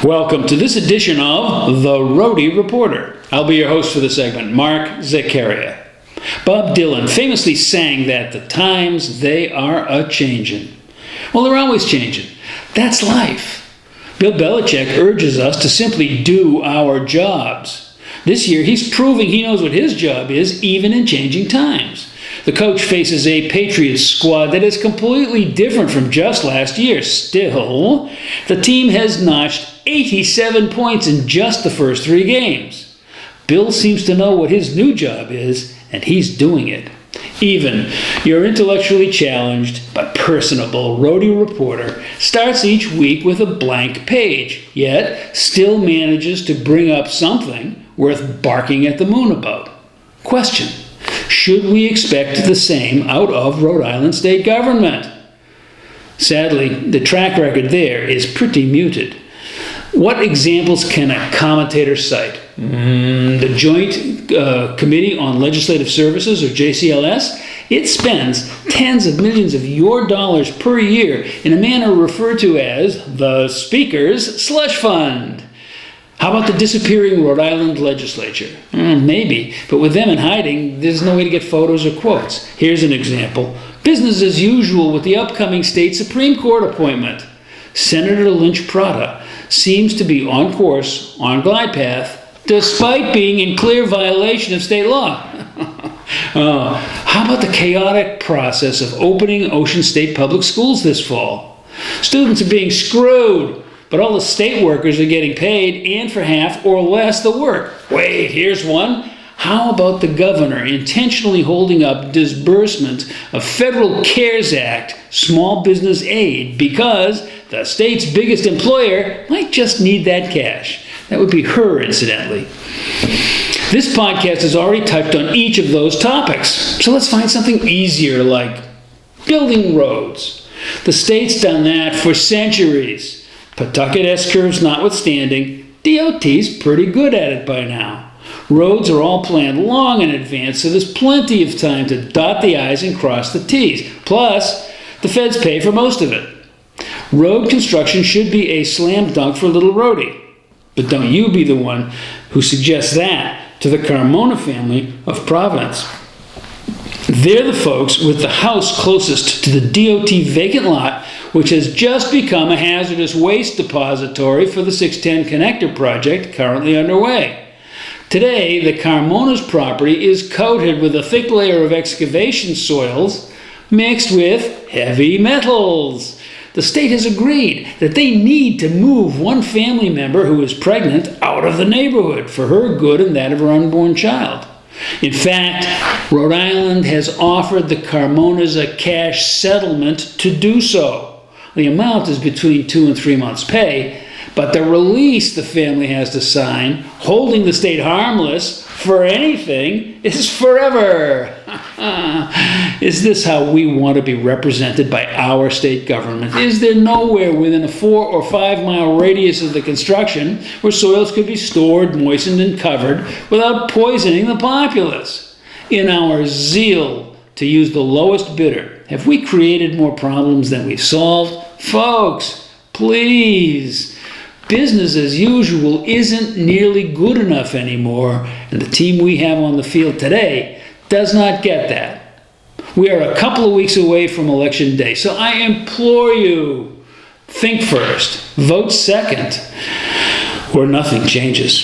Welcome to this edition of The Rhody Reporter. I'll be your host for the segment, Mark Zaccaria. Bob Dylan famously sang that the times, they are a-changin'. Well, they're always changing. That's life. Bill Belichick urges us to simply do our jobs. This year, he's proving he knows what his job is, even in changing times. The coach faces a Patriots squad that is completely different from just last year. Still, the team has notched 87 points in just the first 3 games. Bill seems to know what his new job is, and he's doing it. Even your intellectually challenged but personable Rhody reporter starts each week with a blank page, yet still manages to bring up something worth barking at the moon about. Question: should we expect the same out of Rhode Island state government? Sadly, the track record there is pretty muted. What examples can a commentator cite? The Joint Committee on Legislative Services, or JCLS, it spends tens of millions of your dollars per year in a manner referred to as the Speaker's Slush Fund. How about the disappearing Rhode Island legislature? Maybe, but with them in hiding, there's no way to get photos or quotes. Here's an example. Business as usual with the upcoming state Supreme Court appointment. Senator Lynch Prada seems to be on course, on glide path, despite being in clear violation of state law. How about the chaotic process of opening Ocean State Public Schools this fall? Students are being screwed, but all the state workers are getting paid, and for half or less the work. Wait, here's one. How about the governor intentionally holding up disbursement of Federal CARES Act small business aid because the state's biggest employer might just need that cash? That would be her, incidentally. This podcast has already touched on each of those topics, so let's find something easier, like building roads. The state's done that for centuries. Pawtucket S-curves notwithstanding, DOT's pretty good at it by now. Roads are all planned long in advance, so there's plenty of time to dot the I's and cross the T's. Plus, the feds pay for most of it. Road construction should be a slam dunk for little Rhody. But don't you be the one who suggests that to the Carmona family of Providence. They're the folks with the house closest to the DOT vacant lot, which has just become a hazardous waste depository for the 610 connector project currently underway. Today, the Carmona's property is coated with a thick layer of excavation soils mixed with heavy metals. The state has agreed that they need to move one family member who is pregnant out of the neighborhood for her good and that of her unborn child. In fact, Rhode Island has offered the Carmonas a cash settlement to do so. The amount is between 2 and 3 months' pay, but the release the family has to sign, holding the state harmless for anything, is forever. Is this how we want to be represented by our state government? Is there nowhere within a 4 or 5 mile radius of the construction where soils could be stored, moistened, and covered without poisoning the populace? In our zeal to use the lowest bidder, have we created more problems than we've solved? Folks, please. Business as usual isn't nearly good enough anymore, and the team we have on the field today does not get that. We are a couple of weeks away from Election Day, so I implore you, think first, vote second, or nothing changes.